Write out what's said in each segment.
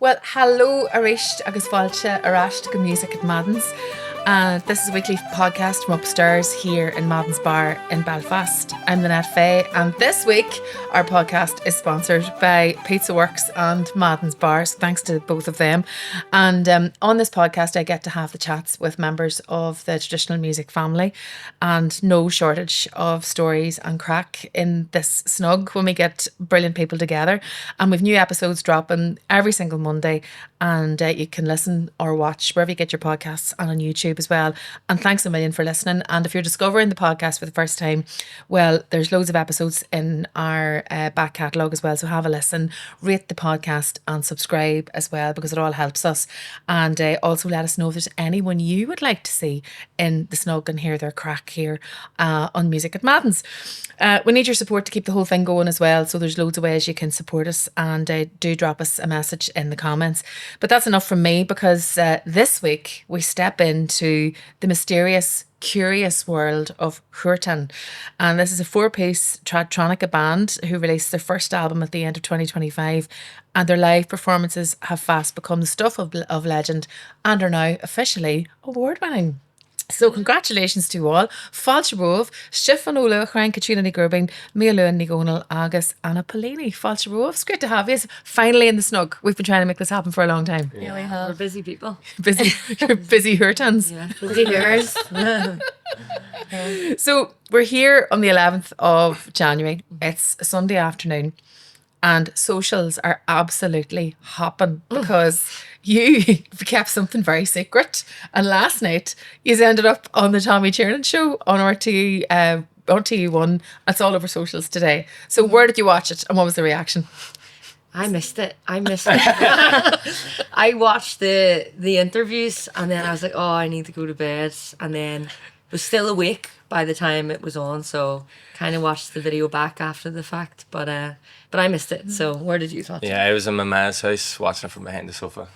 Well, hello, Arisht agus Falcha, Arash go music at Madden's. This is a weekly podcast from upstairs here in Madden's Bar in Belfast. I'm Lynette Faye, and this week our podcast is sponsored by Pizza Works and Madden's Bar, so thanks to both of them. And on this podcast I get to have the chats with members of the traditional music family, and no shortage of stories and crack in this snug when we get brilliant people together. And we've new episodes dropping every single Monday, and you can listen or watch wherever you get your podcasts and on YouTube as well. And thanks a million for listening. And if you're discovering the podcast for the first time, well, there's loads of episodes in our back catalogue as well, so have a listen, rate the podcast and subscribe as well, because it all helps us. And also let us know if there's anyone you would like to see in the snug and hear their crack here on Music at Madden's. We need your support to keep the whole thing going as well, so there's loads of ways you can support us, and do drop us a message in the comments. But that's enough from me, because this week we step into the mysterious, curious world of Hurtan. And this is a 4-piece trad-tronica band who released their first album at the end of 2025, and their live performances have fast become the stuff of legend and are now officially award-winning. So congratulations to all. Falcha Rove, Stefan Ola, Juan Katrina Nigurbin, Mia Lewin Nigonal, Agus, Anna Polini. Falcha Rove, it's great to have you. Finally in the snug. We've been trying to make this happen for a long time. Yeah, we have. We're busy people. You're busy Hurtans. Yeah, busy hearers. So we're here on the 11th of January. It's a Sunday afternoon, and socials are absolutely hopping because you kept something very secret. And last night you ended up on the Tommy Tiernan Show on RTE1. It's all over socials today. So where did you watch it and what was the reaction? I missed it. I watched the interviews, and then I was like, oh, I need to go to bed, and then was still awake by the time it was on, so kind of watched the video back after the fact, but I missed it. So where did you watch it? Yeah, I was in my man's house watching it from behind the sofa.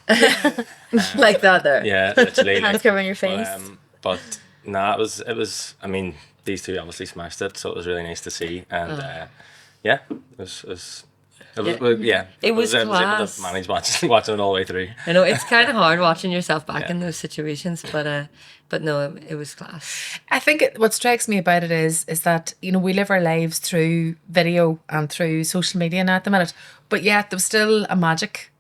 Like that there? Yeah, literally. Hands covering your face. But no, it was. I mean, these two obviously smashed it, so it was really nice to see. And yeah, it was class. I was able to manage watching it all the way through. I know it's kind of hard watching yourself back in those situations, but no, it was class. I think what strikes me about it is that, you know, we live our lives through video and through social media now at the minute, but yet there was still a magic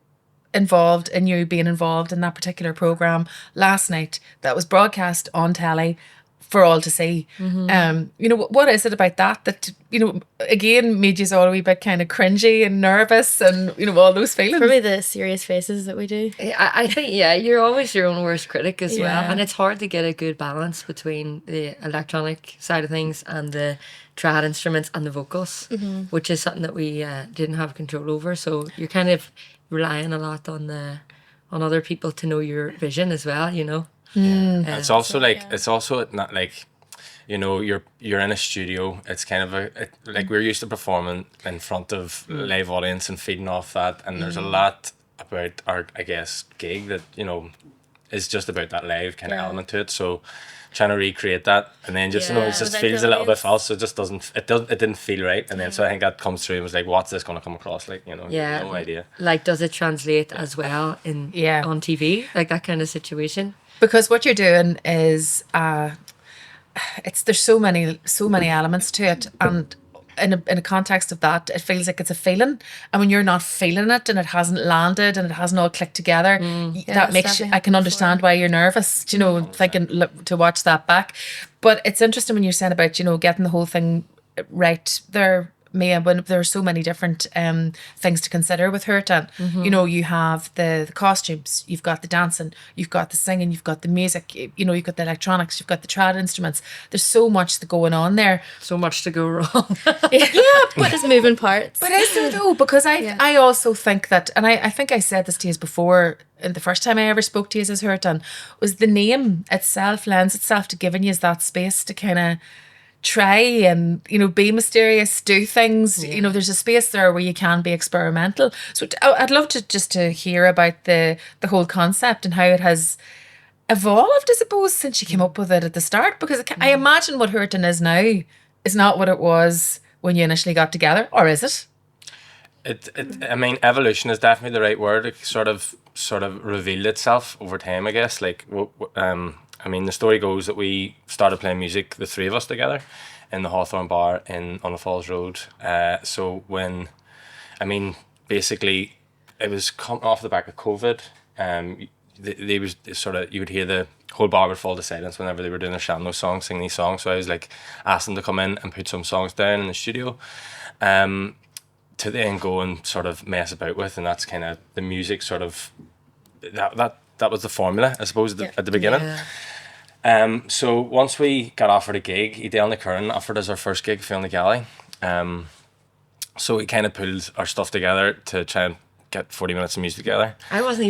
involved in you being involved in that particular programme last night that was broadcast on telly for all to see. You know, what is it about that, you know, again, made you all a wee bit kind of cringy and nervous and, you know, all those feelings? Probably the serious faces that we do. I think, you're always your own worst critic as well. And it's hard to get a good balance between the electronic side of things and the trad instruments and the vocals, which is something that we didn't have control over. So you're kind of relying a lot on other people to know your vision as well, you know. It's also it's also not like, you know, you're in a studio. It's kind of like we're used to performing in front of live audience and feeding off that, and there's a lot about our, I guess, gig that, you know, is just about that live kind of element to it. So trying to recreate that, and then just, you know, it just feels a little bit false. So it just it didn't feel right. And then so I think that comes through and was like, what's this going to come across like, you know? No idea. Like, does it translate as well on TV, like that kind of situation? Because what you're doing is there's so many elements to it, and in a context of that, it feels like it's a feeling, and when you're not feeling it and it hasn't landed and it hasn't all clicked together, that makes you, I can understand why you're nervous, you know, thinking to watch that back. But it's interesting when you're saying about, you know, getting the whole thing right there, Mia, when there are so many different things to consider with Hurtan. You know, you have the costumes, you've got the dancing, you've got the singing, you've got the music, you know, you've got the electronics, you've got the trad instruments. There's so much going on there. So much to go wrong. But there's moving parts. But is there though? Because I also think that, and I think I said this to you before, and the first time I ever spoke to you as Hurtan, was the name itself lends itself to giving you that space to kind of try and, you know, be mysterious, do things. You know, there's a space there where you can be experimental. So I'd love to hear about the whole concept and how it has evolved, I suppose, since you came up with it at the start, because I imagine what Hurtan is now is not what it was when you initially got together, or is it? I mean, evolution is definitely the right word. It sort of revealed itself over time, I guess. Like, I mean, the story goes that we started playing music, the three of us together, in the Hawthorne bar on the Falls Road. So when, I mean, basically, it was coming off the back of COVID. They was sort of, you would hear the whole bar would fall to silence whenever they were doing their Shanno songs, singing these songs. So I was like, asked them to come in and put some songs down in the studio. To then go and sort of mess about with, and that's kind of the music sort of that was the formula, I suppose, at the beginning. So once we got offered a gig, Idel Curran offered us our first gig, Phil the Galley. So we kind of pulled our stuff together to try and get 40 minutes of music together. I didn't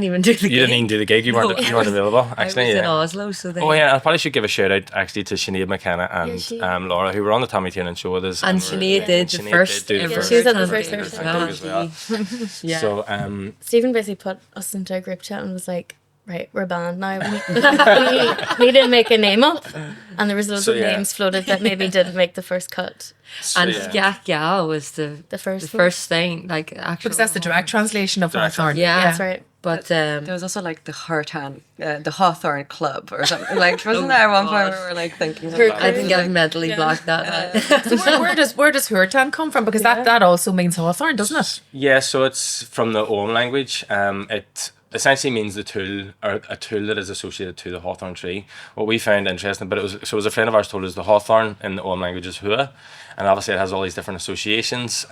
even do the gig. You didn't even do the gig. You weren't available. Actually, I was in Oslo, so then. Oh yeah, I probably should give a shout out actually to Sinead McKenna and Laura, who were on the Tommy Tiernan Show with us. And Sinead did the first. She was at the first as well. Yeah. So Stephen basically put us into a group chat and was like, right, we're banned now. We need to make a name up. And there was loads of names floated that maybe didn't make the first cut. And Yak was the first thing, like actually. Because that's the direct translation of Hurtan. Yeah, that's right. But there was also like the Hurtan, the Hawthorne Club or something. Like, wasn't there one point we were like thinking about I think I've mentally blocked that. So where does Hurtan come from? Because that also means Hawthorne, doesn't it? yeah, so it's from the Ogham language. It essentially means the tool, or a tool that is associated to the hawthorn tree. What we found interesting, but it was a friend of ours told us the hawthorn in the Ogham language is hua, and obviously it has all these different associations,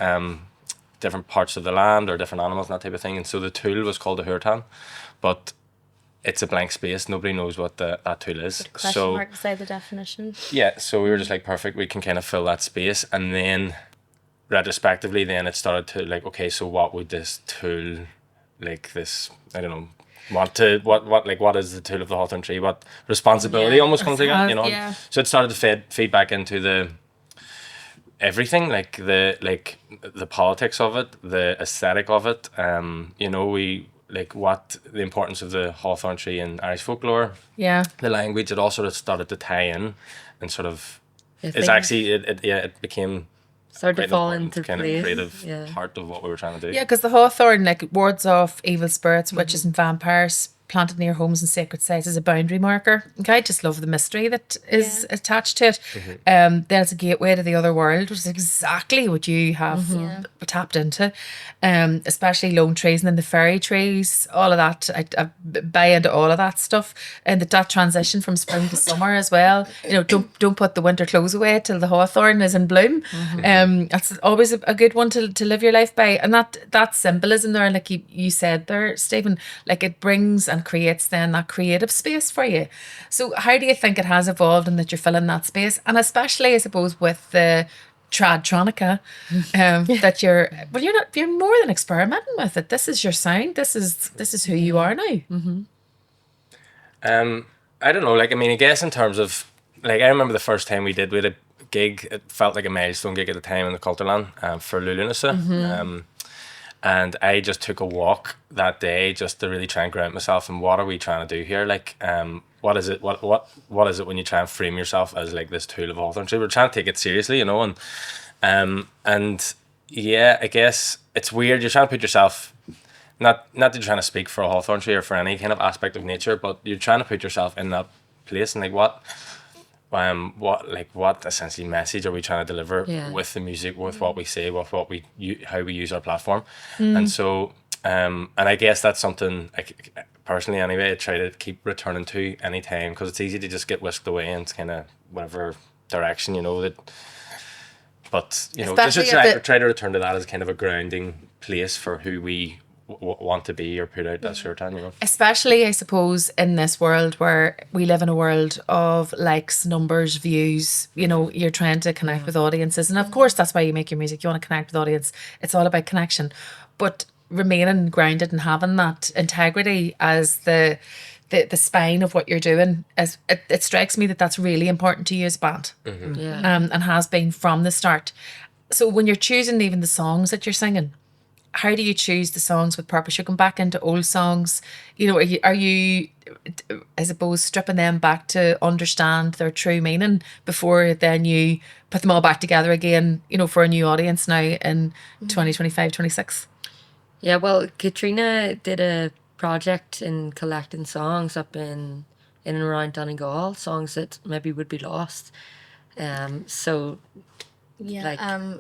different parts of the land or different animals and that type of thing. And so the tool was called a Hurtan, but it's a blank space. Nobody knows what that tool is. Question mark beside the definition. Yeah, so we were just like, perfect, we can kind of fill that space. And then retrospectively, then it started to like, okay, so what would this tool, like this, I don't know, what is the tool of the hawthorn tree? What responsibility almost comes again, you know? Yeah. So it started to feed back into the everything, like the politics of it, the aesthetic of it. You know, we like what the importance of the hawthorn tree in Irish folklore. Yeah. The language, it all sort of started to tie in, and sort of Things it became started quite to fall important into kind place. of creative part of what we were trying to do. Yeah, because the hawthorn like wards off evil spirits, witches, and vampires. Planted near homes and sacred sites as a boundary marker. Okay, I just love the mystery that is attached to it. Then it's a gateway to the other world, which is exactly what you have tapped into. Especially lone trees and then the fairy trees, all of that. I buy into all of that stuff, and that transition from spring to summer as well. You know, don't put the winter clothes away till the hawthorn is in bloom. That's always a good one to live your life by, and that symbolism there, like you said there, Stephen, like it brings and creates then that creative space for you. So how do you think it has evolved and that you're filling that space? And especially I suppose with the tradtronica, that you're more than experimenting with it. This is your sound. This is who you are now. I don't know, like, I mean, I guess in terms of, like, I remember the first time we had a gig, it felt like a milestone gig at the time in the Culturland for Lulunasa. And I just took a walk that day just to really try and ground myself and what are we trying to do here? Like, what is it? What is it when you try and frame yourself as like this tool of hawthorn tree? We're trying to take it seriously, you know, and yeah, I guess it's weird. You're trying to put yourself, not that you're trying to speak for a hawthorn tree or for any kind of aspect of nature, but you're trying to put yourself in that place and like what essentially message are we trying to deliver with the music, with what we say, with how we use our platform. And so and I guess that's something personally anyway I try to keep returning to anytime, because it's easy to just get whisked away and kind of whatever direction, you know, that, but you know, Especially just try to return to that as kind of a grounding place for who we want to be or put out as Hurtan, you know. Especially, I suppose, in this world where we live in a world of likes, numbers, views. You know, you're trying to connect with audiences, and of course, that's why you make your music. You want to connect with audience. It's all about connection, but remaining grounded and having that integrity as the spine of what you're doing. As it strikes me that that's really important to you as a band, and has been from the start. So when you're choosing even the songs that you're singing, how do you choose the songs with purpose? You're going back into old songs, you know, are you, I suppose, stripping them back to understand their true meaning before then you put them all back together again, you know, for a new audience now in 2025, 26? Yeah, well, Katrina did a project in collecting songs up in and around Donegal, songs that maybe would be lost. So Yeah.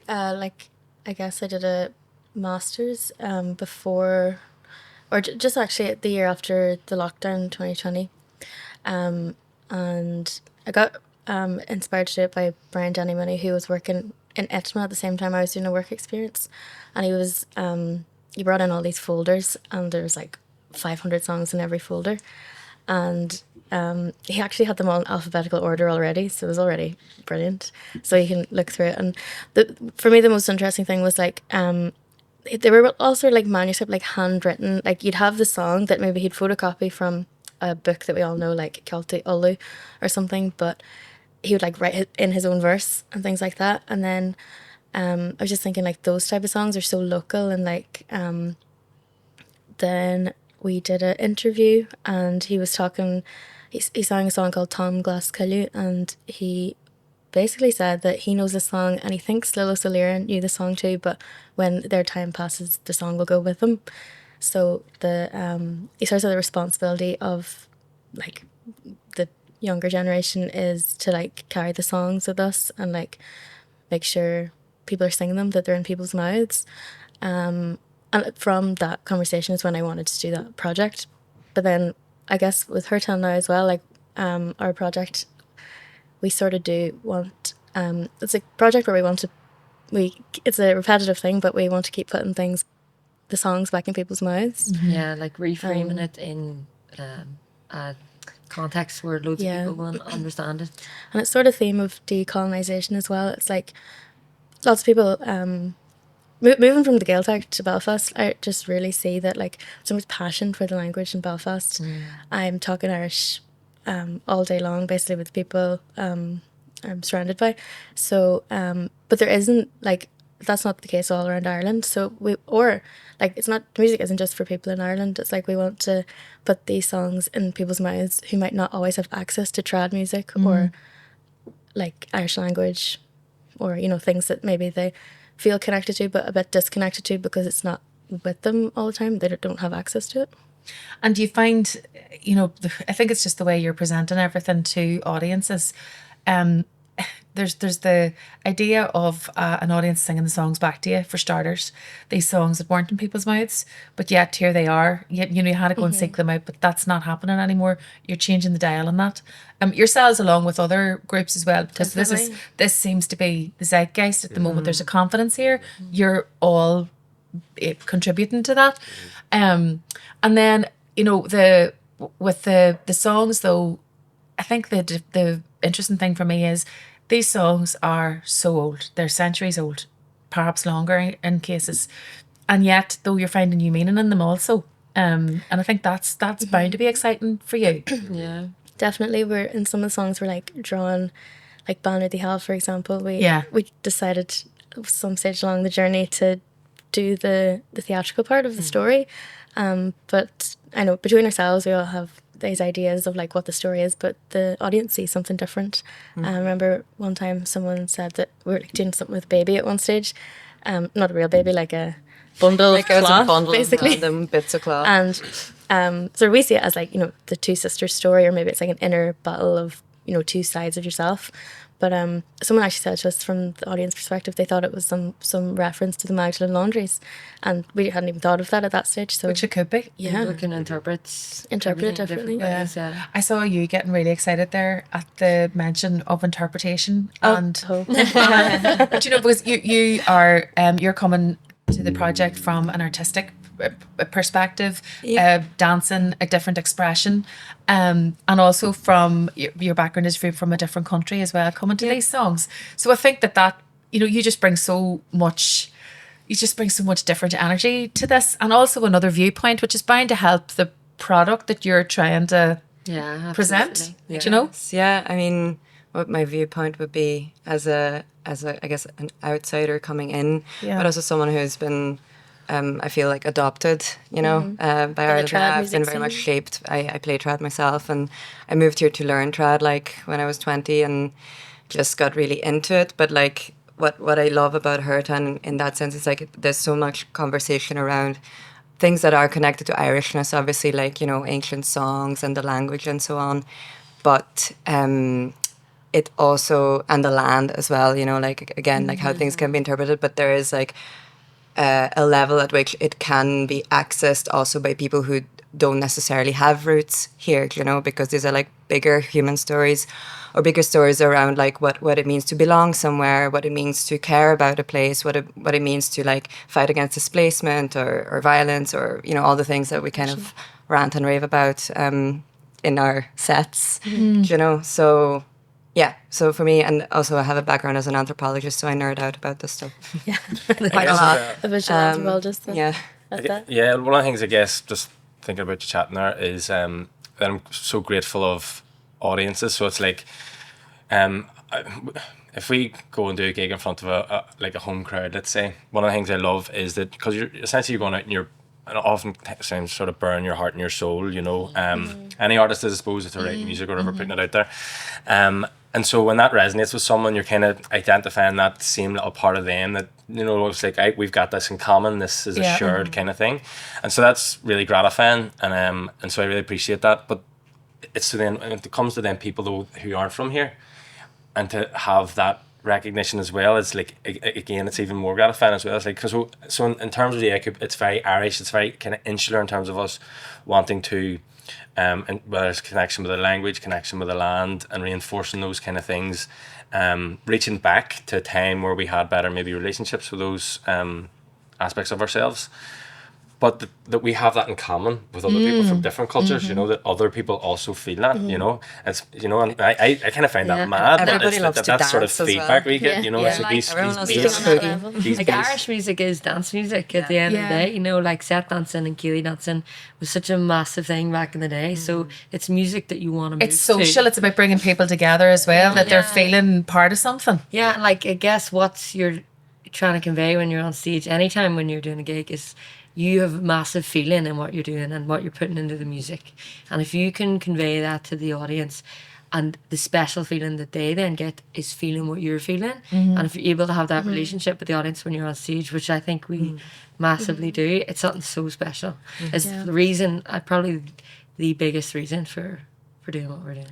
like, I guess I did a master's before, or just actually the year after the lockdown, 2020. And I got inspired to do it by Brian Danny Money, who was working in Etna at the same time I was doing a work experience. And he was, he brought in all these folders, and there was like 500 songs in every folder. And he actually had them all in alphabetical order already, so it was already brilliant. So you can look through it. And for me, the most interesting thing was like, they were also like manuscript, like handwritten. Like you'd have the song that maybe he'd photocopy from a book that we all know, like Celtic Ulu or something, but he would like write in his own verse and things like that. And then I was just thinking like those type of songs are so local, and like then we did an interview and he was talking, he sang a song called Tom Glass Cullu, and he basically said that he knows the song and he thinks Lilo Solera knew the song too, but when their time passes, the song will go with them. So he starts with the responsibility of like the younger generation is to like carry the songs with us and like make sure people are singing them, that they're in people's mouths. And from that conversation is when I wanted to do that project. But then I guess with Hurtan now as well, like our project, we sort of do want, it's a project where it's a repetitive thing, but we want to keep putting the songs back in people's mouths. Yeah, like reframing it in a context where loads of people will understand it. And it's sort of theme of decolonization as well. It's like lots of people moving from the Gaeltacht to Belfast, I just really see that like so much passion for the language in Belfast. I'm talking Irish all day long, basically, with people I'm surrounded by. So, but there isn't like, that's not the case all around Ireland. So it's not, music isn't just for people in Ireland. It's like we want to put these songs in people's mouths who might not always have access to trad music or like Irish language, or, you know, things that maybe they feel connected to but a bit disconnected to because it's not with them all the time. They don't have access to it. And do you find, you know, I think it's just the way you're presenting everything to audiences. There's the idea of an audience singing the songs back to you, for starters. These songs that weren't in people's mouths, but yet here they are. You know, you had to go and seek them out, but that's not happening anymore. You're changing the dial on that. Yourselves along with other groups as well, because this seems to be the zeitgeist at the moment. There's a confidence here. You're all contributing to that. And then, you know, with the songs though, I think the interesting thing for me is these songs are so old. They're centuries old, perhaps longer in cases. And yet, though, you're finding new meaning in them also. And I think that's bound to be exciting for you. Yeah. Definitely. We're in some of the songs we're like drawing, like Banner the Hell, for example. We decided at some stage along the journey to do the theatrical part of the story. But I know between ourselves we all have these ideas of like what the story is, but the audience sees something different. I remember one time someone said that we were like doing something with a baby at one stage, not a real baby, like a bundle Like of it was cloth, a bundle basically, of random bits of cloth. and so we see it as like, you know, the two sisters story, or maybe it's like an inner battle of, you know, two sides of yourself. But someone actually said to us from the audience perspective, they thought it was some reference to the Magdalen Laundries, and we hadn't even thought of that at that stage. So Which it could be. yeah, We can interpret it everything differently. different ways, yeah. I saw you getting really excited there at the mention of interpretation. And but you know, because you are you're coming to the project from an artistic perspective, dancing a different expression, and also from your background is from a different country as well, coming to these songs. So I think that you know, you just bring so much different energy to this, and also another viewpoint which is bound to help the product that you're trying to present. Yeah. Do you know? Yeah, I mean, what my viewpoint would be as a as I guess an outsider coming in, Yeah. but also someone who's been I feel like adopted, by Ireland. trad I've music been very much scene. shaped. I play trad myself, and I moved here to learn trad like when I was 20, and just got really into it. But like what I love about Hurtan in that sense is like there's so much conversation around things that are connected to Irishness, obviously, like ancient songs and the language and so on, but it also, and the land as well, like again, like how things can be interpreted, but there is like a level at which it can be accessed also by people who don't necessarily have roots here, because these are like bigger human stories or bigger stories around like what it means to belong somewhere, what it means to care about a place, what it means to like fight against displacement or violence, or all the things that we kind of rant and rave about in our sets, so yeah, so for me, and also I have a background as an anthropologist, so I nerd out about this stuff. Yeah. Quite a lot. A visual anthropologist. So Yeah. that's that. Yeah, one of the things I guess, just thinking about you chatting there, is that I'm so grateful of audiences. So it's like, if we go and do a gig in front of a home crowd, let's say, one of the things I love is that because you're essentially going out and you're, and often times sort of burn your heart and your soul, any artist, I suppose, if they're writing music or whatever, putting it out there. And so when that resonates with someone, you're kind of identifying that same little part of them that, it's like, we've got this in common, this is a shared kind of thing. And so that's really gratifying. And so I really appreciate that. But it's when it comes to them people though who aren't from here, and to have that recognition as well, it's like, again, it's even more gratifying as well. It's like, so in terms of the equipe, it's very Irish, it's very kind of insular in terms of us wanting to, and whether it's connection with the language, connection with the land, and reinforcing those kind of things, reaching back to a time where we had better maybe relationships with those aspects of ourselves. But that we have that in common with other people from different cultures, that other people also feel that, it's, and I kind of find that mad. Everybody loves to that sort of dance as feedback well. we get, it's like everyone loves to these dance. these Like Irish music is dance music at the end of the day, like set dancing and Keeley dancing was such a massive thing back in the day. So it's music that you want to move It's social. to. It's about bringing people together as well, that they're feeling part of something. Yeah, and like I guess what you're trying to convey when you're on stage, anytime when you're doing a gig, is you have massive feeling in what you're doing and what you're putting into the music. And if you can convey that to the audience, and the special feeling that they then get is feeling what you're feeling, and if you're able to have that relationship with the audience when you're on stage, which I think we massively do, it's something so special. It's the reason, probably the biggest reason for doing what we're doing.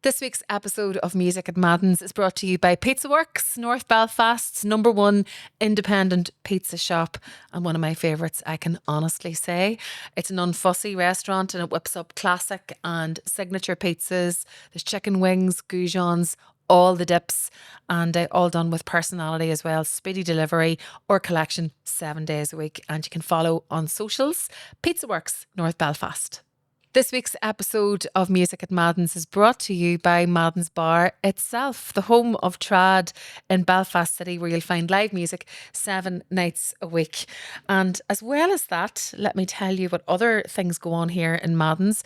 This week's episode of Music at Madden's is brought to you by Pizza Works, North Belfast's #1 independent pizza shop, and one of my favourites, I can honestly say. It's an unfussy restaurant and it whips up classic and signature pizzas. There's chicken wings, goujons, all the dips, and all done with personality as well. Speedy delivery or collection 7 days a week, and you can follow on socials. Pizza Works, North Belfast. This week's episode of Music at Madden's is brought to you by Madden's Bar itself, the home of trad in Belfast City, where you'll find live music 7 nights a week. And as well as that, let me tell you what other things go on here in Madden's.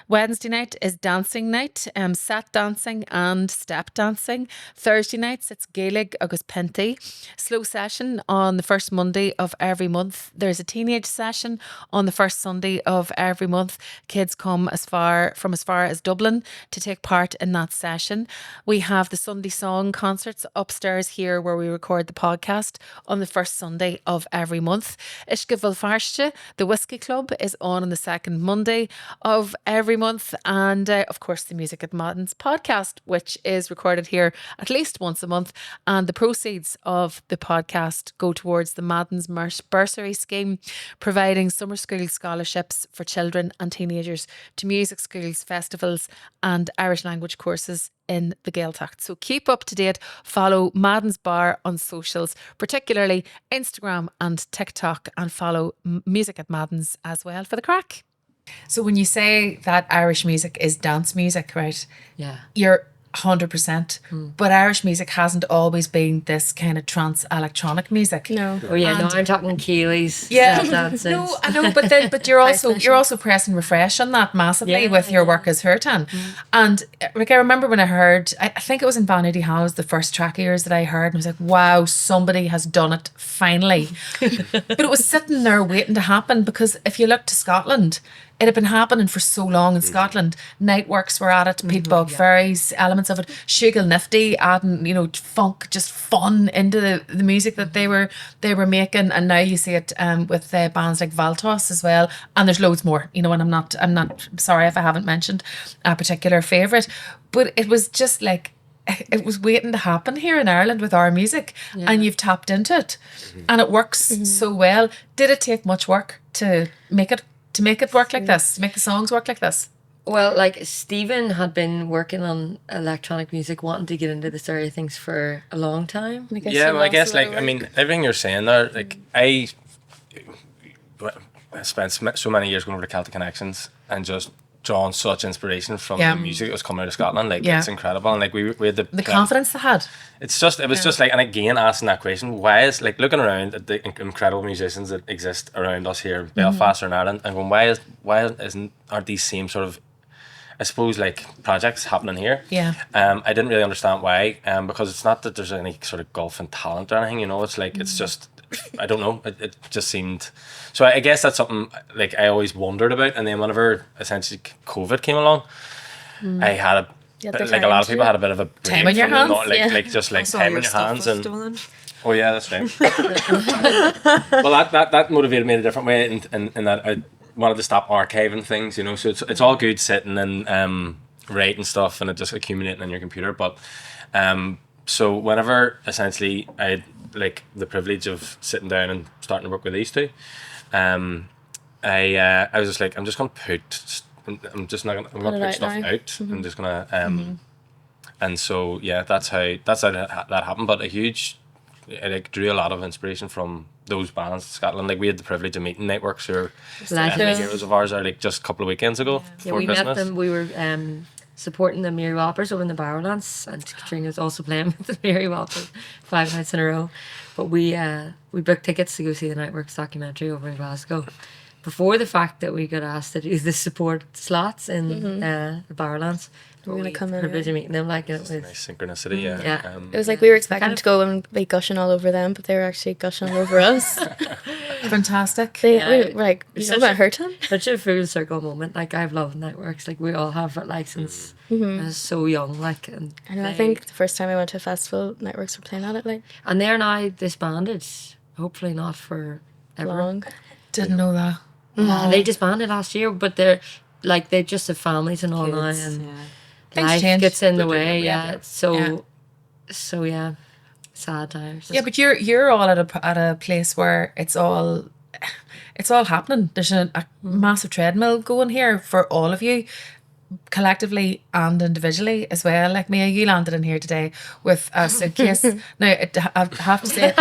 Wednesday night is dancing night, set dancing and step dancing. Thursday nights, it's Gaelic agus Pinty. Slow session on the first Monday of every month. There's a teenage session on the first Sunday of every month. Kids come as far as Dublin to take part in that session. We have the Sunday Song concerts upstairs here where we record the podcast on the first Sunday of every month. Ishka Vilfarsche, the Whiskey Club, is on the second Monday of every month. And of course the Music at Madden's podcast, which is recorded here at least once a month. And the proceeds of the podcast go towards the Madden's Bursary Scheme, providing summer school scholarships for children and teenagers to music schools, festivals and Irish language courses in the Gaeltacht. So keep up to date. Follow Madden's Bar on socials, particularly Instagram and TikTok, and follow Music at Madden's as well for the crack. So when you say that Irish music is dance music, right? Yeah. You're 100%. But Irish music hasn't always been this kind of trance electronic music. No. Oh yeah, no, I'm talking Keeley's. Yeah, dances. no, I know, but you're also pressing refresh on that massively with your work as Hurtan. And like I remember when I heard, I think it was in Vanity House, the first track of yours that I heard, and I was like, wow, somebody has done it finally. But it was sitting there waiting to happen, because if you look to Scotland, it had been happening for so long in Scotland. Nightworks were at it, Pete Bog Ferries, elements of it, Shugal Nifty adding, funk, just fun into the music that they were making, and now you see it with bands like Valtos as well, and there's loads more, and I'm not sorry if I haven't mentioned a particular favourite, but it was just like, it was waiting to happen here in Ireland with our music, and you've tapped into it, and it works so well. Did it take much work to make it work like this, to make the songs work like this? Well, like Stephen had been working on electronic music, wanting to get into this area of things for a long time. I guess like, I mean, everything you're saying there, like I spent so many years going over to Celtic Connections and just drawn such inspiration from the music that was coming out of Scotland. Like it's incredible, and like we had the confidence they had. It was just like, and again asking that question, why is, like, looking around at the incredible musicians that exist around us here in Belfast or in Ireland, and going, aren't these same sort of, I suppose, like, projects happening here? Yeah. I didn't really understand why, because it's not that there's any sort of gulf in talent or anything, it's like, it's just, I don't know, it just seemed, so I guess that's something like I always wondered about. And then whenever essentially COVID came along, I had a like a lot of people had a bit of a break time on your from hands, like just like Also, time your on your stuff hands, was and stolen. oh yeah, that's right. Well, that motivated me in a different way, in that I wanted to stop archiving things, so it's all good sitting and writing stuff and it just accumulating on your computer, but so whenever essentially I had like the privilege of sitting down and starting to work with these two, I was just like, I'm just gonna I'm gonna put stuff out. I'm just gonna and so that's how that happened. But it like drew a lot of inspiration from those bands in Scotland. Like we had the privilege of meeting Nightworks, who are definitely heroes of ours, like just a couple of weekends ago before we Christmas. met them. We were supporting the Mary Whoppers over in the Barrowlands, and Katrina was also playing with the Mary Whoppers 5 nights in a row. But we booked tickets to go see the Nightworks documentary over in Glasgow before the fact that we got asked to do the support slots in the Barrowlands. We're going to come in. Privilege of meeting them, like it was Nice synchronicity, yeah. Yeah. It was like we were expecting to go and be gushing all over them, but they were actually gushing all over us. Fantastic. We were like, you know about Hurtan? Such a full circle moment. Like I've loved Nightworks. Like we all have it, like since I was so young. Like, and I think the first time I went to a festival, Nightworks were playing at it, like and they're now disbanded. Hopefully not for ever. long. Didn't know that. They disbanded last year, but they're like they just have families and all now, and Things life change. gets in the way. Yeah. So sad times. Yeah, but you're all at a place where it's all happening. There's a massive treadmill going here for all of you, collectively and individually as well. Like Mia, you landed in here today with a suitcase. Now, I have to say,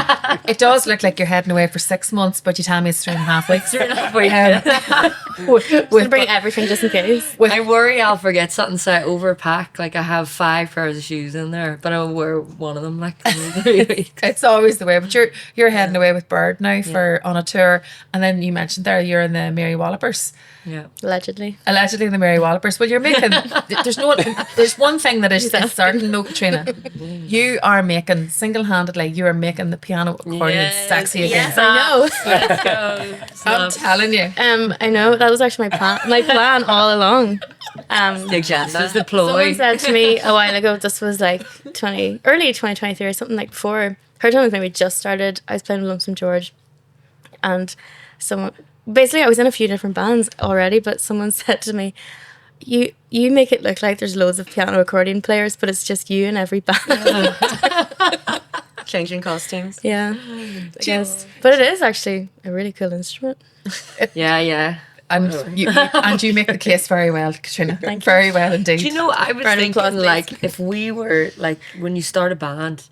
it does look like you're heading away for 6 months, but you tell me it's 3.5 weeks. 3.5 weeks. We'll bring everything just in case. I worry I'll forget something, so I overpack. Like I have 5 pairs of shoes in there, but I'll wear one of them like for 3 weeks. It's always the way, but you're heading away with Bird now on a tour, and then you mentioned there you're in the Mary Wallopers. Yeah. Allegedly The Mary Wallopers. Well, you're making. There's one thing that is certain, no, Katrina. You are making single-handedly. You are making the piano accordion sexy again. Yes, I know. Let's go. I'm telling you. I know that was actually my plan all along. The agenda. This is the Someone ploy. said to me a while ago, this was like early 2023 or something, like before Hurtan was maybe just started. I was playing with Lonesome George, and basically I was in a few different bands already, but someone said to me, you make it look like there's loads of piano accordion players, but it's just you in every band. Changing costumes. Yeah, I guess. But it is actually a really cool instrument. Yeah. And you make the case very well, Katrina. Very well indeed. Do you know, I was Round of thinking, applause, please. like, if we were, like, when you start a band,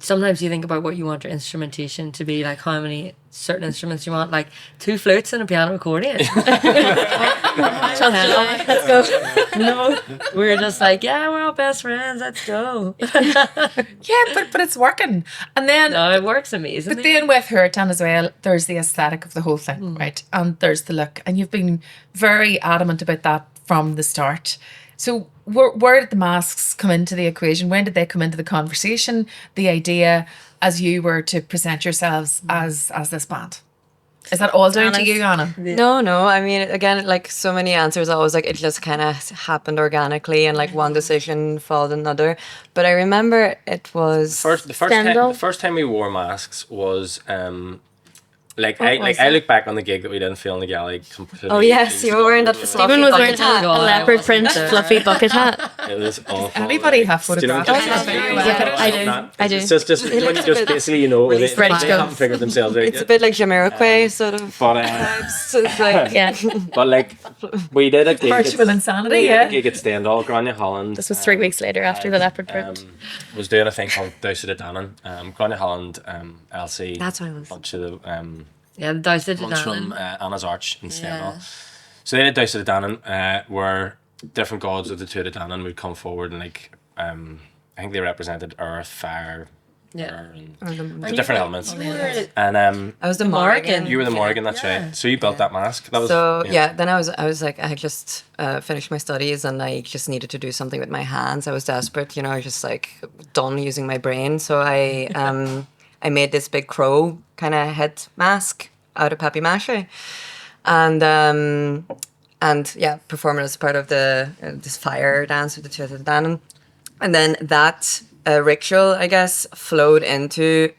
sometimes you think about what you want your instrumentation to be, like how many certain instruments you want, like 2 flutes and a piano accordion. Let's go. No, we're just like, yeah, we're all best friends, let's go. Yeah, but it's working. And then No, it works amazingly. but then with Hurtan as well, there's the aesthetic of the whole thing, right? And there's the look. And you've been very adamant about that from the start. So where did the masks come into the equation? When did they come into the conversation? The idea as you were to present yourselves as this band? Is that all down to you, Anna? No. I mean, again, like so many answers, I was like, it just kind of happened organically, and like one decision followed another. But I remember it was the first time we wore masks was I look back on the gig that we didn't feel in the galley completely. Oh yes, you were wearing that fluffy Stephen was wearing bucket hat. a leopard print fluffy bucket hat. It was awful. Anybody have photographs? I do. It's just when you just basically really they ready to go. haven't figured themselves out It's a yet. bit like Jamiroquai sort of But vibes. So it's like Yeah. but like we did a gig Virtual at, insanity, we did yeah. a gig at Stendhal, Grania Holland. This was 3 weeks later after the leopard print. Was doing a thing called Douse of Dannon. Grania Holland, Elsie, That's what it was. bunch of the Yeah, the Douse of ones from Dannon. Anna's Arch in Stendhal. Yeah. So they did Douse of Dannon, where different gods of the two of Dannon would come forward and like I think they represented earth, fire, Yeah. air, and the different elements. You were And I was the Morgan. Morgan. you were the Morgan, that's Yeah. right. So you built that mask. That was So yeah, then I was like, I just finished my studies and I just needed to do something with my hands. I was desperate, I was just like done using my brain. So I made this big crow kind of head mask out of papier-mâché, and yeah, perform it as part of the this fire dance with the two of Dannon, and then that ritual, I guess, flowed into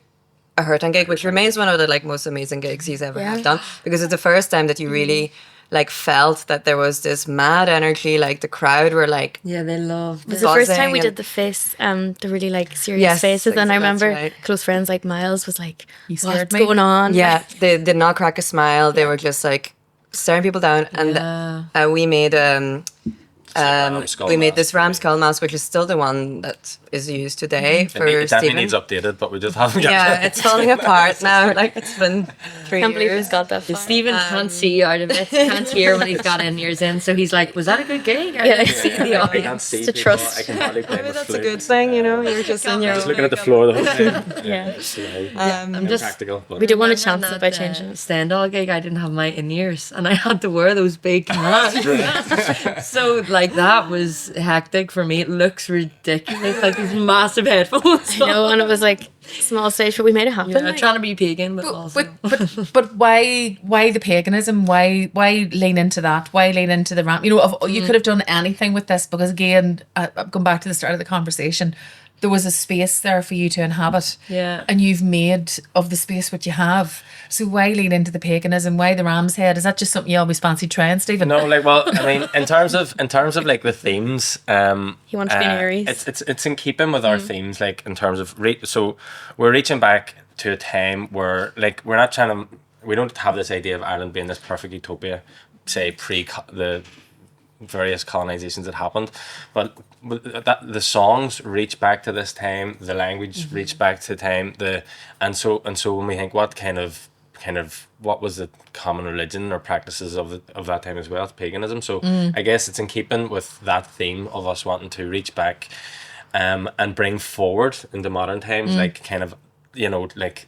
a Hurtan gig, which remains one of the like most amazing gigs he's ever have done, because it's the first time that you really like felt that there was this mad energy, like the crowd were like Yeah, they love It was the first time we buzzing did the face, the really like serious Yes, faces, and I that's remember right. close friends like Miles was like, scared "What's me." going on?" yeah, they did not crack a smile. They were just like staring people down, and we made ram skull we made mask, this ram right? skull mask, which is still the one that is used today for It definitely Stephen. needs updated, but we just haven't got Yeah, it's falling apart now. Like it's been 3 Can't believe years. it's got that far. Stephen can't see out of it, can't hear when he's got in years in, so he's like, was that a good gig? I didn't see the I audience. can't see to people. trust. I can hardly play Maybe with that's a flute. good thing, You're just in your Just own looking at the floor the whole time. Yeah. I'm just practical. But We didn't want to Remember chance it that, by changing it. Stendhal gig, I didn't have my in-ears and I had to wear those big hats. So like that was hectic for me. It looks ridiculous, like these massive headphones. You know, and it was like small stage, but we made it happen. Yeah, like. trying to be pagan, but also But why the paganism? Why lean into that? Why lean into the ramp? You could have done anything with this, because again, I've gone back to the start of the conversation. There was a space there for you to inhabit, Yeah. and you've made of the space what you have. So why lean into the paganism? Why the ram's head? Is that just something you always fancy trying, Stephen? No, like, well, I mean, in terms of like the themes, He wants to be an Aries. It's in keeping with our themes, like in terms of so we're reaching back to a time where like we don't have this idea of Ireland being this perfect utopia, say the various colonizations that happened, but that the songs reach back to this time, the language reach back to time, and so when we think what kind of what was the common religion or practices of that time as well, it's paganism. So I guess it's in keeping with that theme of us wanting to reach back and bring forward into modern times, like kind of like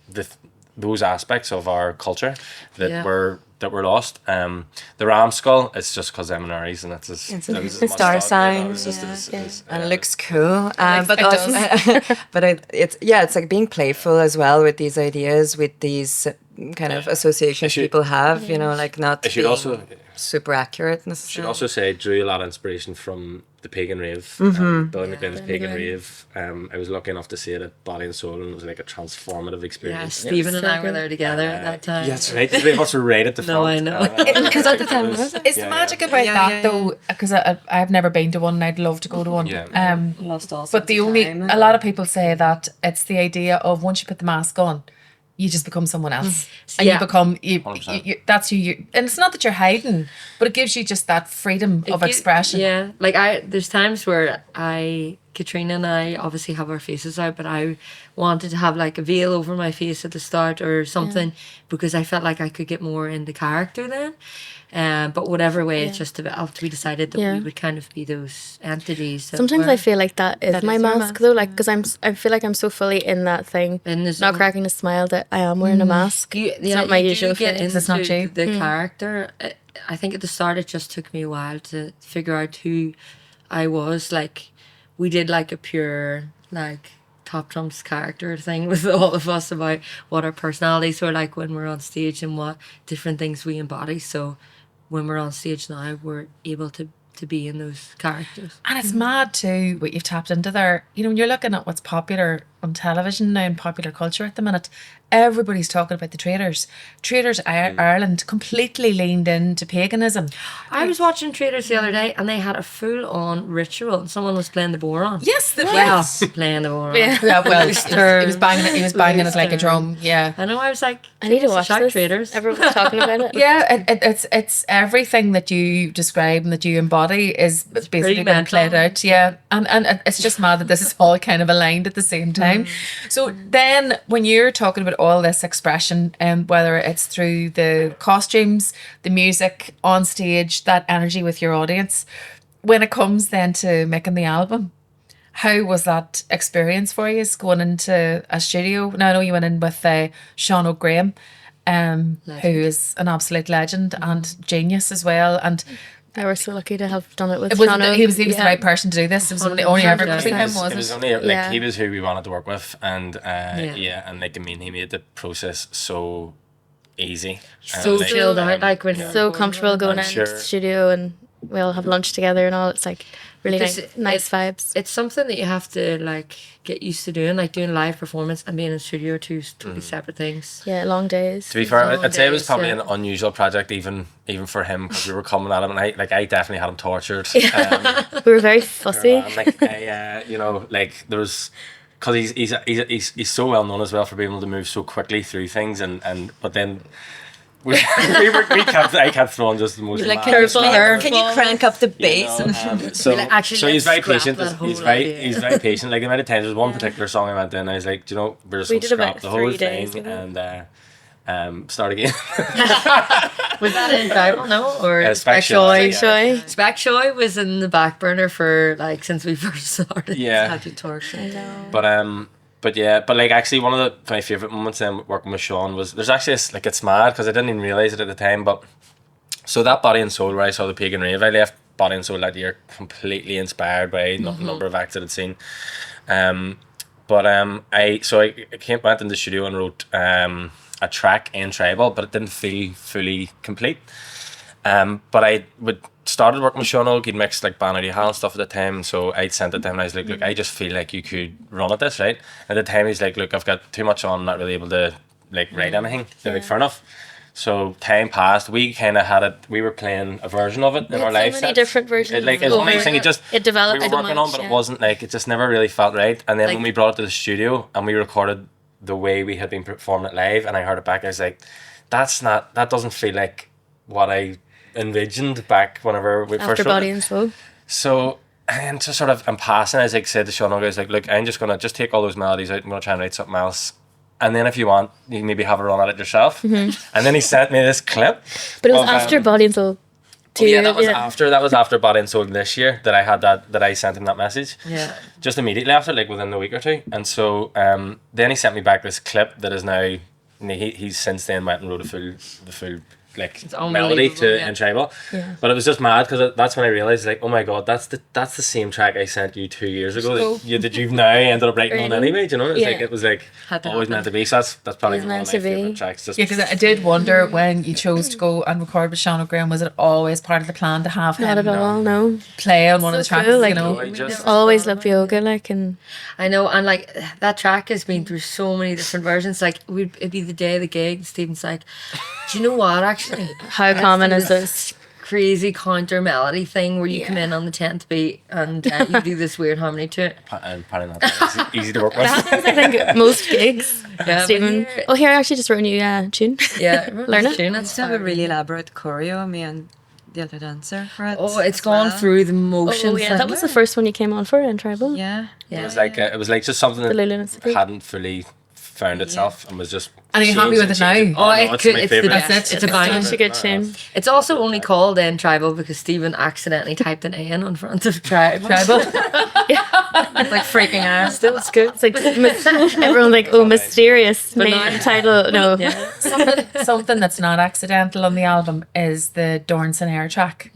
those aspects of our culture that were lost. The ram skull, it's just because I'm an Aries and that's It's a star sign, and it looks cool. But it also, it's like being playful as well with these ideas, with these kind of associations people have. Like not I should being also super accurate should necessarily. also say drew a lot of inspiration from the pagan rave. Billy McGuinn's pagan rave. I was lucky enough to see it at Body and Soul, and it was like a transformative yeah, experience. Stephen and I were there together at that time. Yeah, that's right. The three of us were right at the front. No, I know. Is that the time? Was it? Is the magic about that though? Because I've never been to one, and I'd love to go to one. Yeah. Lost all But a lot of people say that it's the idea of once you put the mask on, you just become someone else, and Yeah. you become you. 100%. That's who you. And it's not that you're hiding, but it gives you just that freedom of expression. Yeah, like there's times where I Katrina and I obviously have our faces out, but I wanted to have like a veil over my face at the start or something because I felt like I could get more into character then. But whatever way, it's just developed. We decided that we would kind of be those entities. Sometimes I feel like that is my mask though, like because I feel like I'm so fully in that thing, not cracking a smile, that I am wearing a mask. It's not my usual face. It's not you. The character. I think at the start it just took me a while to figure out who I was. Like we did like a pure like Top Trumps character thing with all of us about what our personalities were like when we're on stage and what different things we embody. So when we're on stage now, we're able to be in those characters. And it's mad too what you've tapped into there. You know, when you're looking at what's popular on television now and popular culture at the minute, everybody's talking about the Traders. Traders Ireland completely leaned into paganism. I was watching Traders the other day and they had a full-on ritual and someone was playing the boron. Yes, Playing the boron. Yeah, well, he was banging it like a drum. Yeah, I know. I was like, I need to watch this. Traders. Everyone's talking about it. Yeah, it's everything that you describe and that you embody is basically being played out. Yeah, and it's just mad that this is all kind of aligned at the same time. So then, when you're talking about all this expression, whether it's through the costumes, the music on stage, that energy with your audience, when it comes then to making the album, how was that experience for you, going into a studio? Now I know you went in with Sean O'Graham, who is an absolute legend and genius as well, and I was so lucky to have done it with Sean. He was the right person to do this. It was only ever between him, was it? It was only like he was who we wanted to work with, and and like I mean, he made the process so easy, so chilled out, like when so comfortable going into the studio, and we all have lunch together and all. It's like really nice vibes. It's something that you have to like get used to doing, like doing live performance and being in the studio are two totally separate things. Yeah, long days. To be fair, I'd say it was probably an unusual project even for him, because we were coming at him and I definitely had him tortured. We were very fussy. Like you know, like there was, because he's so well known as well for being able to move so quickly through things, and but then I kept throwing just the most like, mad can you crank up the bass? So he's very patient. He's very patient. Like the amount of times, there's one particular song I went in, I was like, do you know, we're just going to scrap the whole thing and start again. Was that in Bible? No, or Spec Shoy? Spec Shoy was in the back burner for like since we first started. Yeah, had to torture. I know. But like actually one of my favourite moments then working with Sean was, there's actually it's mad because I didn't even realise it at the time, but so that Body and Soul where I saw the Pagan Rave, I left Body and Soul that year completely inspired by a number of acts that I'd seen. I went in the studio and wrote a track in tribal, but it didn't feel fully complete. But I started working with Sean Oak. He'd mixed like Banner Hall and stuff at the time, so I'd sent it to him and I was like, look, I just feel like you could run at this, right? At the time he's like, look, I've got too much on, not really able to like write anything. They're like, fair enough. So time passed, we kind of had it, we were playing a version of it in our life. So many different versions. It was one thing, it developed. We were working on, but it wasn't like, it just never really felt right. And then when we brought it to the studio and we recorded the way we had been performing it live, and I heard it back, I was like, that doesn't feel like what I envisioned back whenever we first wrote Body and Soul. So, and just sort of in passing, as I said to Sean, I was like, look, I'm just gonna take all those melodies out, I'm gonna try and write something else, and then if you want, you can maybe have a run at it yourself. And then he sent me this clip, but it was after Body and Soul. That was after Body and Soul this year that I had that I sent him that message. Yeah. Just immediately after, like within the week or two. And so then he sent me back this clip that is now, he's since then went and wrote the full like melody to in tribal. But it was just mad because that's when I realized, like, oh my god, that's the same track I sent you 2 years ago that you've now ended up writing on anyway. Do you know? It was always meant to be. So that's probably one of my favorite tracks. Because I did wonder when you chose to go and record with Sean O'Graham, was it always part of the plan to have him? Not at all, no. Play on one of the tracks, cool, you know. Always loved yoga, like, and I know, and like that track has been through so many different versions. Like it'd be the day of the gig, and Stephen's like, do you know what? Actually, how common is this crazy counter melody thing where you come in on the 10th beat and you do this weird harmony to it? And apparently not easy to work with. That happens, I think, most gigs. Stephen, here I actually just wrote a new tune. Yeah, learn it. Tune. Let's have a really elaborate choreo, me and the other dancer for it. Oh, it's as gone well. through the motion. Oh yeah, that was the first one you came on for in Tribal. Yeah. Yeah. It was like just something The Lulu that Institute. hadn't fully found itself and was just. And are you happy with it now? changing. Oh, no, it's good. my It's favourite. that's it. It's a banger. Such a good tune. It's also only called Tribal because Stephen accidentally typed an N on front of Tribal. It's like freaking out. Still, it's good. It's like everyone's like, oh, mysterious But name no. title. No, Yeah. Something that's not accidental on the album is the Dornson Air track,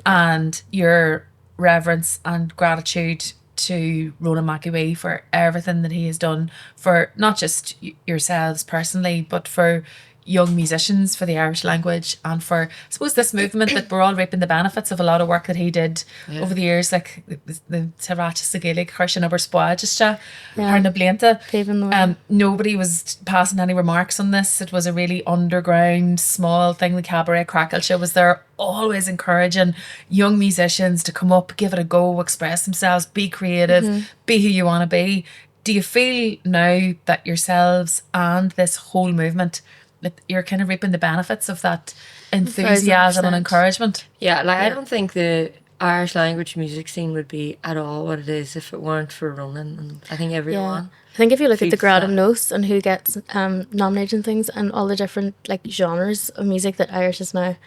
and your reverence and gratitude to Ronan McAwee for everything that he has done for not just yourselves personally, but for young musicians, for the Irish language, and for, I suppose, this movement that we're all reaping the benefits of a lot of work that he did over the years, like the Tarracha Gaelic, Harshan Aber Spoadista, Harna Blianta. Paving the way. Nobody was passing any remarks on this. It was a really underground, small thing. The Cabaret Crackle Show was there, always encouraging young musicians to come up, give it a go, express themselves, be creative, be who you want to be. Do you feel now that yourselves and this whole movement, that you're kind of reaping the benefits of that enthusiasm and 1000%. encouragement? Yeah, like I don't think the Irish language music scene would be at all what it is if it weren't for Ronan, and I think everyone. I think if you look at the feeds Grad that. and Nos and who gets nominated and things and all the different like genres of music that Irish is now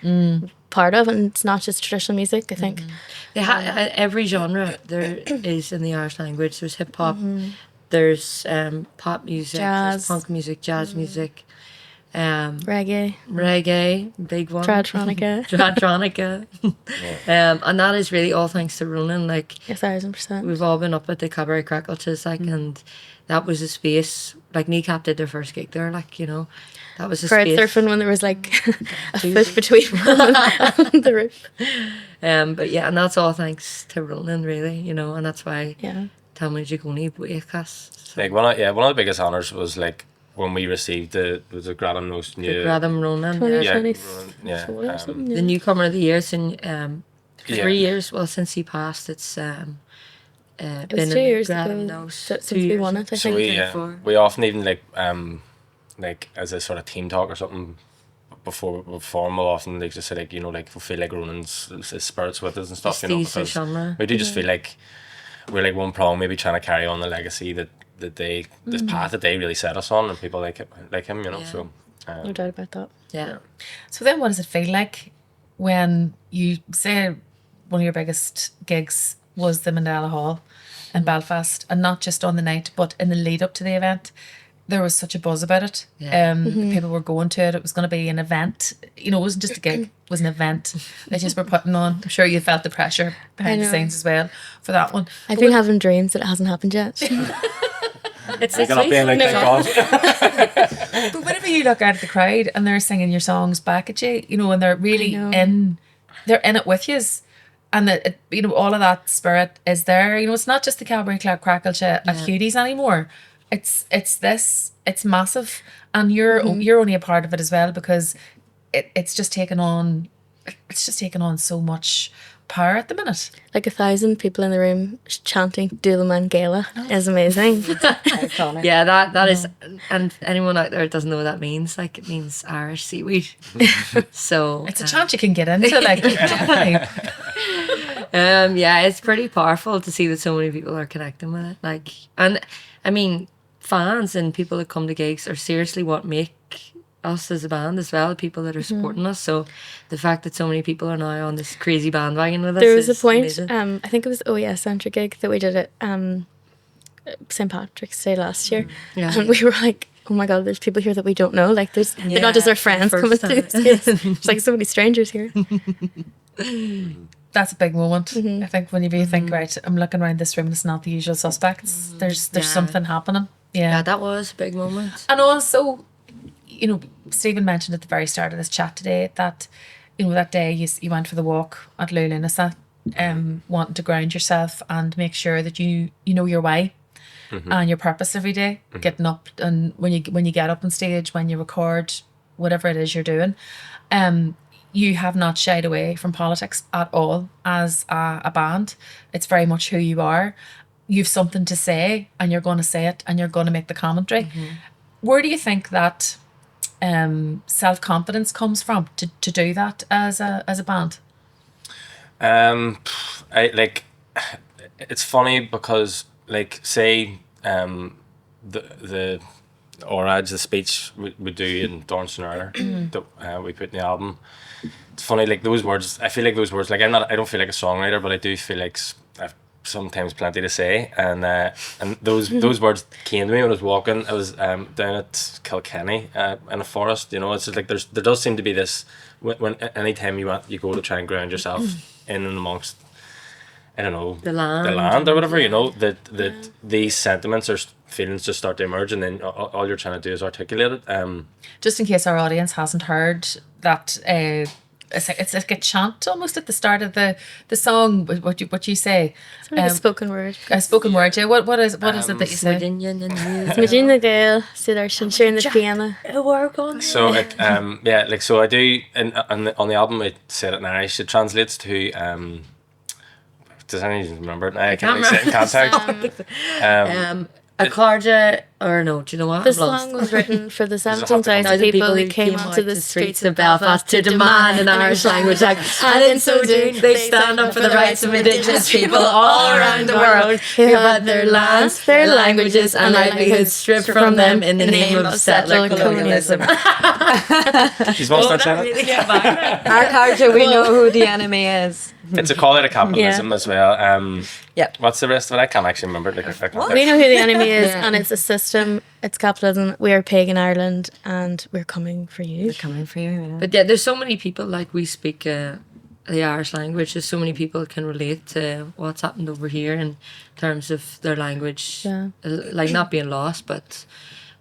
part of, and it's not just traditional music, I think. They every genre there is in the Irish language. There's hip hop, there's pop music, there's Jazz. punk music, jazz music, Reggae, reggae, big one, Tradtronica. Tradtronica. And that is really all thanks to Ronan. Like 1000%. we've all been up at the Cabaret Crackleches, like, and that was a space. Like Kneecap did their first gig there, like, you know, that was a Crowd space. surfing when there was like a foot between them and the roof. But yeah, and that's all thanks to Ronan, really, you know, and that's why Yeah. Tommy Tiernan Show. Like one of the biggest honors was like when we received the Grad and New. Gradam Ronan, Yeah, 2024 or something. the newcomer of the year since 3 Yeah. years. Well, since he passed, it's It was been 2 years Gradam ago Knows, since 2 we years. won it, I So think. we often even like as a sort of team talk or something before we perform, we'll often like just say like, you know, like we feel like Ronan's his spirits with us and stuff, you know, Steve's because genre. we do just feel like we're like one prong maybe trying to carry on the legacy that they this path that they really set us on, and people like him, you know. Yeah. So No doubt about that. Yeah. So then what does it feel like when you say one of your biggest gigs was the Mandela Hall in Belfast, and not just on the night but in the lead up to the event? There was such a buzz about it. Yeah. People were going to it. It was going to be an event. You know, it wasn't just a gig. It was an event they just were putting on. I'm sure you felt the pressure behind the know. scenes as well for that one. I've been having dreams that it hasn't happened yet. It's waking up being like, thank God. But whenever you look out at the crowd and they're singing your songs back at you, you know, and they're really know. they're in it with you, and that you know, all of that spirit is there. You know, it's not just the Cabaret Crackle at Hudie's anymore. It's massive, and you're only a part of it as well, because it's just taken on so much power at the minute. Like 1,000 people in the room chanting Dulaman Gala is amazing. Iconic. Yeah, that is, and anyone out there that doesn't know what that means, like it means Irish seaweed. So It's a chant you can get into, like. Definitely. yeah, it's pretty powerful to see that so many people are connecting with it. Like, and I mean, fans and people that come to gigs are seriously what make us as a band as well, people that are supporting us. So the fact that so many people are now on this crazy bandwagon with us, There was a is point, amazing. I think it was OES Centre gig that we did at St. Patrick's Day last year. Yeah. And we were like, oh my God, there's people here that we don't know. Like, they're not just our friends first coming time. through. It's like so many strangers here. That's a big moment. I think when you think, right, I'm looking around this room, it's not the usual suspects. There's Yeah. something happening. Yeah, that was a big moment. And also, you know, Stephen mentioned at the very start of this chat today that, you know, that day you went for the walk at Lulinasa, wanting to ground yourself and make sure that you know your why and your purpose every day, getting up, and when you get up on stage, when you record, whatever it is you're doing, you have not shied away from politics at all as a band. It's very much who you are. You've something to say, and you're going to say it, and you're going to make the commentary. Where do you think that self-confidence comes from to do that as a band? I like. It's funny because like say the orage, the speech we do in Dornson Earlier that we put in the album. It's funny, like those words. I feel like those words. Like I don't feel like a songwriter, but I do feel like I've sometimes plenty to say. And those words came to me when I was walking. I was down at Kilkenny in a forest. You know, it's just like there does seem to be this when anytime you go to try and ground yourself in and amongst. I don't know, The land or whatever, you know, that these sentiments or feelings just start to emerge, and then all you're trying to do is articulate it. Just in case our audience hasn't heard that, it's like a chant almost at the start of the song. What you say? It's like a spoken word. A spoken word. Yeah. What is it that you say? Imagine Gael, sit there, sharing the piano. So it, yeah, like so I do, and on the album it said it in Irish. It translates to does anyone even remember it? I can't really say it in context. A Carja, or no, do you know what? This I'm lost. song was written for the There's a 17,000 people who came onto the streets of Belfast to demand an Irish language act, and in so doing, they stand up for the rights of Indigenous people all around the world who had their lands, their languages, and livelihoods stripped from them in the name of settler colonialism. She's most not saying it. Our character, we know who the enemy is. It's a call out of capitalism as well. Yeah. What's the rest of it? I can't actually remember. We know who the enemy is, and it's a system, it's capitalism. We are pagan Ireland, and we're coming for you. We're coming for you. Yeah. But yeah, there's so many people, like we speak the Irish language, there's so many people can relate to what's happened over here in terms of their language, Yeah. like not being lost, but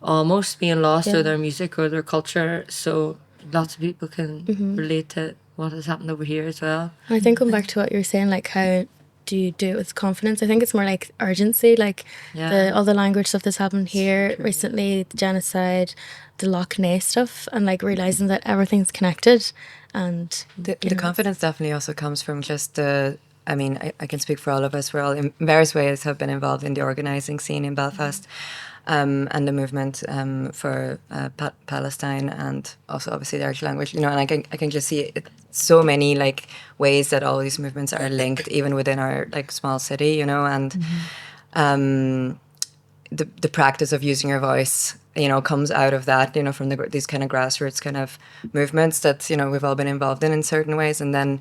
almost being lost, Yeah. or their music or their culture. So lots of people can relate to what has happened over here as well. And I think going back to what you were saying, like how do you do it with confidence? I think it's more like urgency, like all the language stuff that's happened here recently, the genocide, the Loch Ness stuff, and like realizing that everything's connected. And The confidence definitely also comes from just the. I mean, I can speak for all of us. We're all in various ways have been involved in the organising scene in Belfast. And the movement for Palestine, and also obviously the Irish language, you know, and I can just see so many like ways that all these movements are linked, even within our like small city, you know, and the practice of using your voice, you know, comes out of that, you know, from these kind of grassroots kind of movements that, you know, we've all been involved in certain ways, and then,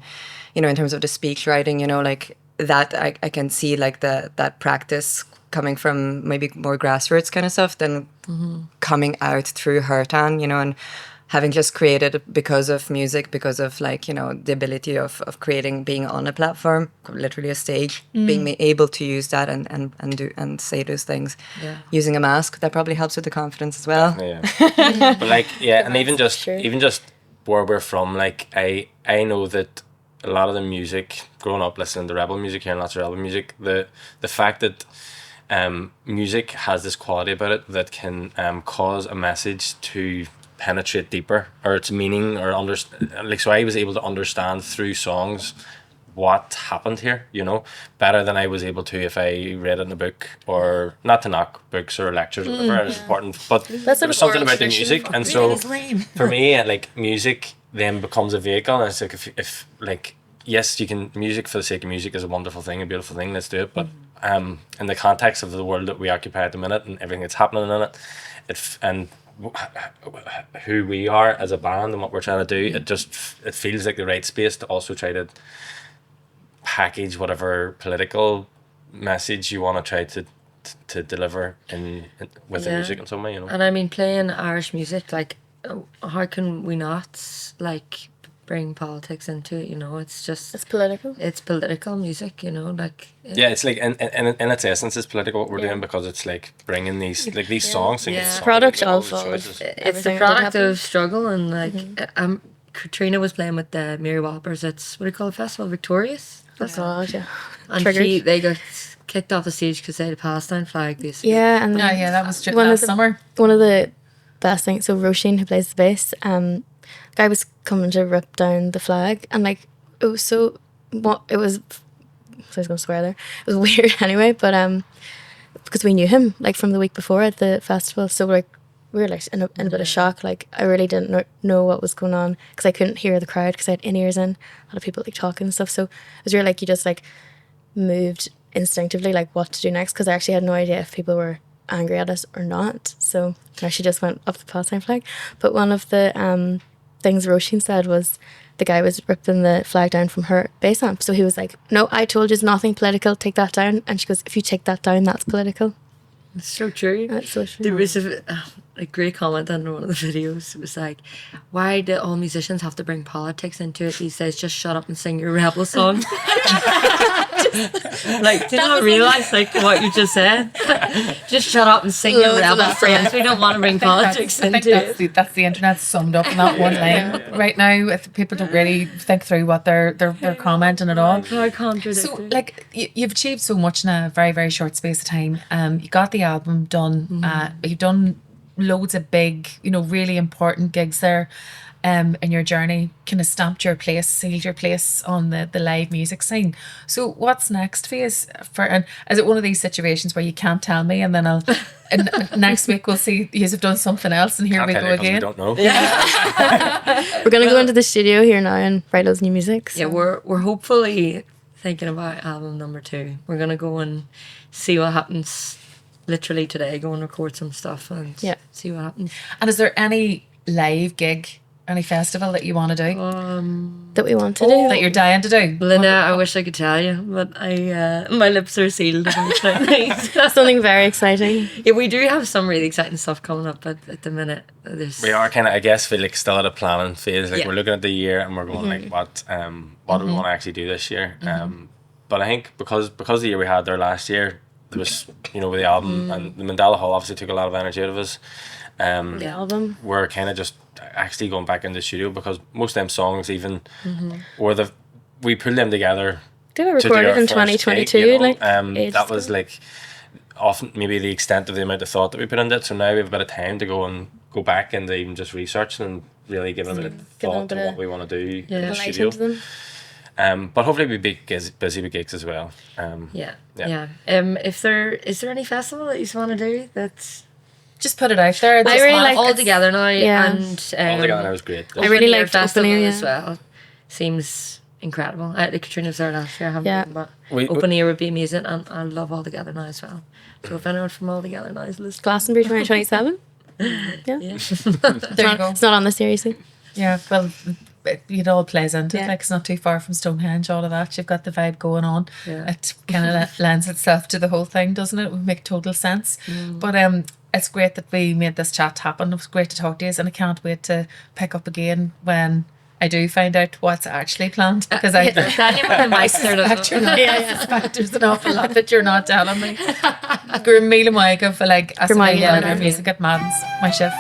you know, in terms of the speech writing, you know, like that I can see like that practice coming from maybe more grassroots kind of stuff than coming out through Hurtan, you know, and having just created because of music, because of like, you know, the ability of creating, being on a platform, literally a stage, being able to use that and do and say those things. Yeah. Using a mask, that probably helps with the confidence as well. Yeah. But like, yeah, and even just where we're from, like I know that a lot of the music, growing up listening to rebel music, hearing lots of rebel music, the fact that music has this quality about it that can cause a message to penetrate deeper, or its meaning, or like, so I was able to understand through songs what happened here, you know, better than I was able to if I read it in a book, or not to knock books or lectures or whatever, it's important, but there was something about the music, and so for me, like, music then becomes a vehicle, and it's like, if like, yes, you can, music for the sake of music is a wonderful thing, a beautiful thing, let's do it, but in the context of the world that we occupy at the minute and everything that's happening in it, and who we are as a band and what we're trying to do, it feels like the right space to also try to package whatever political message you want to try to deliver with the music in some way, you know. And I mean, playing Irish music, like, how can we not like bring politics into it, you know? It's political music, you know, like it's like in its essence it's political what we're doing, because it's like bringing these songs, it's a product of it's the product of struggle, and like Katrina was playing with the Mary Whoppers, it's what do you call the festival, Victorious? And they got kicked off the stage because they had a Palestine flag, basically. Yeah, and that was last summer. One of the best things, so Roisin, who plays the bass, guy was coming to rip down the flag, and like I was going to swear there, it was weird anyway, but because we knew him like from the week before at the festival, so like we were like in a bit of shock. Like I really didn't know what was going on because I couldn't hear the crowd because I had in-ears in, a lot of people like talking and stuff. So it was really like you just like moved instinctively like what to do next, because I actually had no idea if people were angry at us or not. So I actually just went up the Palestine flag. But one of the things Roisin said was the guy was ripping the flag down from her bass amp. So he was like, no, I told you it's nothing political, take that down. And she goes, if you take that down, that's political. It's so true. That's so true. There was a great comment on one of the videos. It was like, why do all musicians have to bring politics into it? He says, just shut up and sing your rebel song. Like, did not realize like what you just said. Just shut up and sing your rebel songs. We don't want to bring politics into it. That's the internet summed up in that one line right now. If people don't really think through what they're commenting at all. So contradictory. So, like, you've achieved so much in a very, very short space of time. You got the album done. You've done loads of big, really important gigs there. In your journey, kind of stamped your place, sealed your place on the live music scene. So what's next for you? And is it one of these situations where you can't tell me, and then and next week we'll see you have done something else, and here we go again? We don't know. We're gonna go into the studio here now and write loads of new music. So. Yeah, we're hopefully thinking about album number 2. We're gonna go and see what happens. Literally today, go and record some stuff and see what happens. And is there any live gig, any festival that you want to do? That we want to do? That you're dying to do? Linda, I wish I could tell you, but my lips are sealed. Something very exciting. Yeah, we do have some really exciting stuff coming up, but at the minute, We are kind of, I guess, feel like still at a planning phase. Like we're looking at the year and we're going like, what do we want to actually do this year? But I think because the year we had there last year, there was, with the album and the Mandela Hall obviously took a lot of energy out of us. The album. We're kind of just actually going back in the studio because most of them songs even we pulled them together. They were recorded in 2022. Gig, that ago. was like often maybe the extent of the amount of thought that we put into it. So now we have a bit of time to go back and even just research and really give a bit of thought to what we want to do in the studio. But hopefully we'll be busy with gigs as well. If is there any festival that you want to do that's just put it out there? I really like All Together Now, and All Together Now was great. I really like festival Open Ear as well. Seems incredible. The Katrina was there last year. I haven't been, but Open Ear would be amazing, and I love All Together Now as well. So if anyone from All Together Now is listening, Glastonbury 2027. There you go. It's not on the series. Yeah, well, it all plays into it. Like, it's not too far from Stonehenge, all of that. You've got the vibe going on. It kind of lends itself to the whole thing, doesn't it? It would make total sense. But it's great that we made this chat happen. It was great to talk to you, and I can't wait to pick up again when I do find out what's actually planned, because I suspect there's an awful lot that you're not telling me. Gurmila Maiga for like as music at Madden's, my chef.